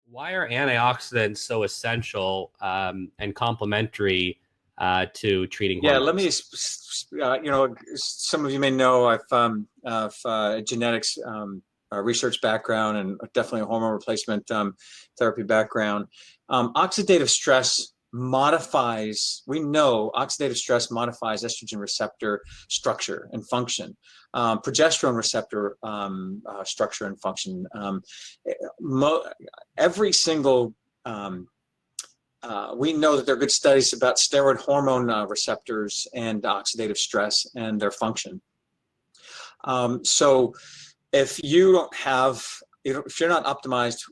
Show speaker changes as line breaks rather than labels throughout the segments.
Why are antioxidants so essential and complementary to treating
Yeah, let me,
hormones?
some of you may know I've genetics research background and definitely a hormone replacement therapy background. Oxidative stress we know oxidative stress modifies estrogen receptor structure and function, progesterone receptor structure and function. Every single we know that there are good studies about steroid hormone receptors and oxidative stress and their function. So if you don't have, if you're not optimized,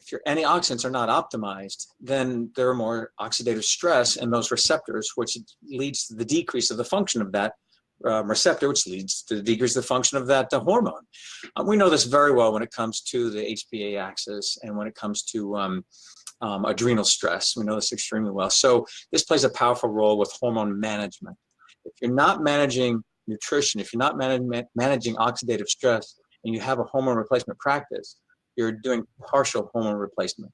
if your antioxidants are not optimized, then there are more oxidative stress in those receptors, which leads to the decrease of the function of that receptor, which leads to the decrease of the function of that hormone. We know this very well when it comes to the HPA axis and when it comes to adrenal stress. We know this extremely well. So this plays a powerful role with hormone management. If you're not managing nutrition, if you're not managing oxidative stress, and you have a hormone replacement practice, you're doing partial hormone replacement.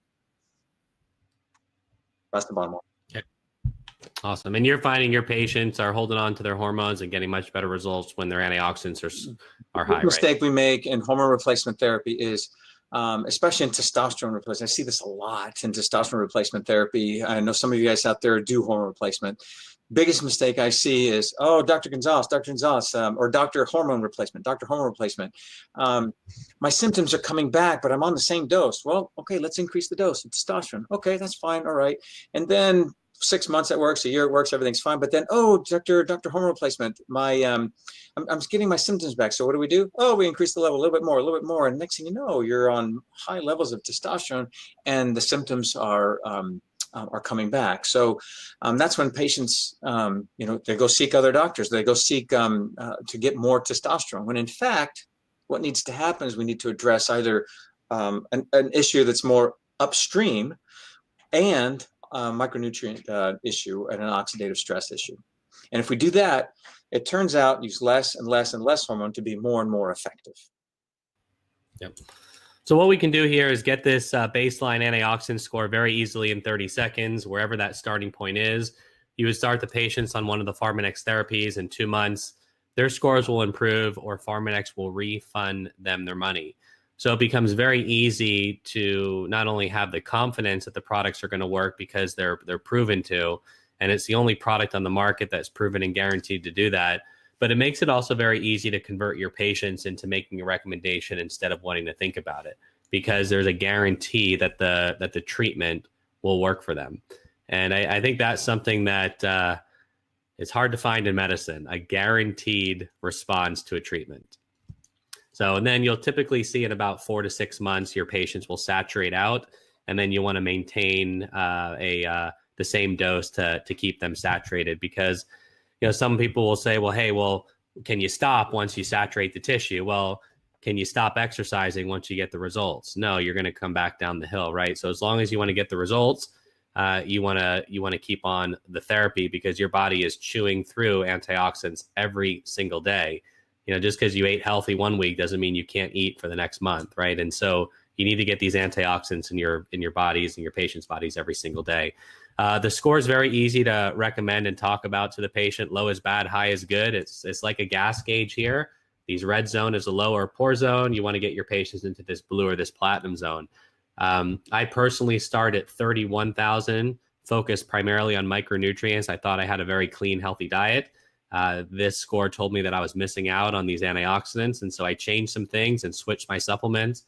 That's the bottom line.
Okay. Awesome. And you're finding your patients are holding on to their hormones and getting much better results when their antioxidants are high, right?
The mistake we make in hormone replacement therapy is, especially in testosterone replacement. I see this a lot in testosterone replacement therapy. I know some of you guys out there do hormone replacement. Biggest mistake I see is, oh, Dr. Gonzalez, or Dr. Hormone Replacement, my symptoms are coming back, but I'm on the same dose. Well, okay, let's increase the dose of testosterone. Okay, that's fine, all right. And then 6 months it works, a year it works, everything's fine. But then, oh, Dr. Hormone Replacement, I'm getting my symptoms back. So what do? Oh, we increase the level a little bit more. And next thing you know, you're on high levels of testosterone and the symptoms are coming back. So that's when patients, they go seek other doctors. They go seek to get more testosterone. When in fact, what needs to happen is we need to address either an issue that's more upstream and micronutrient issue and an oxidative stress issue. And if we do that, it turns out use less and less and less hormone to be more and more effective.
Yep. So what we can do here is get this baseline antioxidant score very easily in 30 seconds, wherever that starting point is. You would start the patients on one of the Pharmanex therapies in 2 months. Their scores will improve or Pharmanex will refund them their money. So it becomes very easy to not only have the confidence that the products are going to work because they're proven to, and it's the only product on the market that's proven and guaranteed to do that, but it makes it also very easy to convert your patients into making a recommendation instead of wanting to think about it, because there's a guarantee that the treatment will work for them. And I think that's something that it's hard to find in medicine, a guaranteed response to a treatment. So, and then you'll typically see in about 4 to 6 months, your patients will saturate out, and then you want to maintain the same dose to keep them saturated, because some people will say, well, hey, can you stop once you saturate the tissue? Well, can you stop exercising once you get the results? No, you're going to come back down the hill, right? So as long as you want to get the results, you want to keep on the therapy, because your body is chewing through antioxidants every single day. Just because you ate healthy 1 week doesn't mean you can't eat for the next month, right? And so you need to get these antioxidants in your bodies and your patients' bodies every single day. The score is very easy to recommend and talk about to the patient. Low is bad, high is good. It's like a gas gauge here. These red zone is a low or poor zone. You want to get your patients into this blue or this platinum zone. I personally start at 31,000, focused primarily on micronutrients. I thought I had a very clean, healthy diet. This score told me that I was missing out on these antioxidants. And so I changed some things and switched my supplements.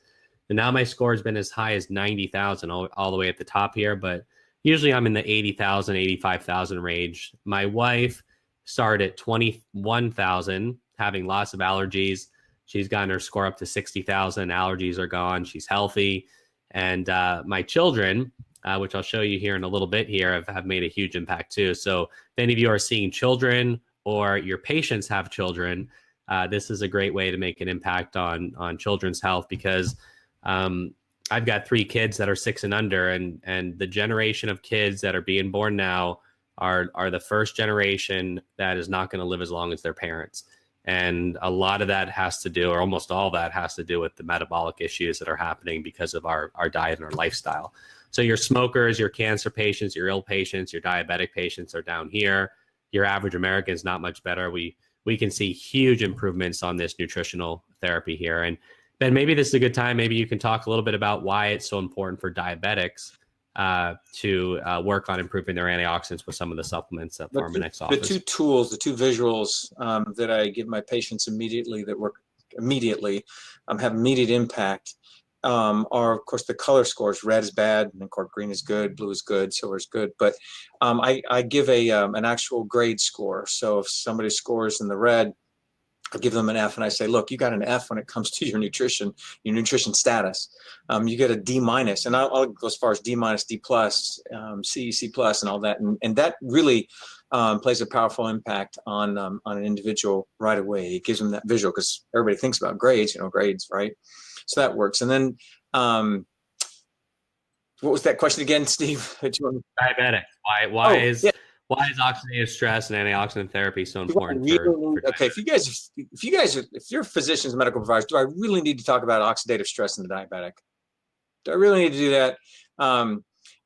And now my score has been as high as 90,000 all the way at the top here. But usually I'm in the 80,000, 85,000 range. My wife started at 21,000, having lots of allergies. She's gotten her score up to 60,000. Allergies are gone. She's healthy. And my children, which I'll show you here in a little bit here, have made a huge impact too. So if any of you are seeing children or your patients have children, this is a great way to make an impact on children's health, because I've got 3 kids that are 6 and under, and the generation of kids that are being born now are the first generation that is not going to live as long as their parents. And a lot of that has to do, or almost all that has to do with the metabolic issues that are happening because of our diet and our lifestyle. So your smokers, your cancer patients, your ill patients, your diabetic patients are down here. Your average American is not much better. We can see huge improvements on this nutritional therapy here. And Ben, maybe this is a good time. Maybe you can talk a little bit about why it's so important for diabetics to work on improving their antioxidants with some of the supplements that Pharmanex offers.
The two tools, the two visuals that I give my patients immediately that work immediately, have immediate impact, are of course the color scores. Red is bad, and of course green is good, blue is good, silver is good. But I give an actual grade score. So if somebody scores in the red, I give them an F, and I say, look, you got an F when it comes to your nutrition status. You get a D minus, and I'll go as far as D minus, D plus, C, C plus, and all that. And that really plays a powerful impact on an individual right away. It gives them that visual, because everybody thinks about grades, grades, right? So that works. And then what was that question again, Steve?
Diabetic. Why is oxidative stress and antioxidant therapy so important?
Okay, if you're physicians, medical providers, do I really need to talk about oxidative stress in the diabetic? Do I really need to do that?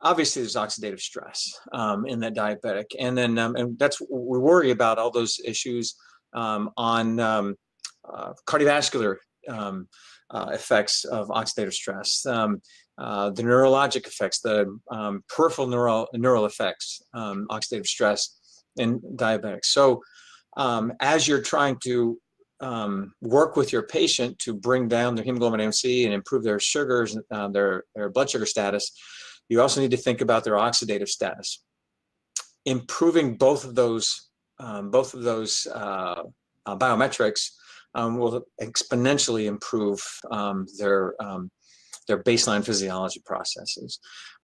Obviously, there's oxidative stress in that diabetic, and then and that's we worry about all those issues on cardiovascular effects of oxidative stress, the neurologic effects, the peripheral neural effects, oxidative stress in diabetics. So as you're trying to work with your patient to bring down their hemoglobin A1C and improve their sugars, their blood sugar status, you also need to think about their oxidative status. Improving both of those biometrics will exponentially improve their baseline physiology processes.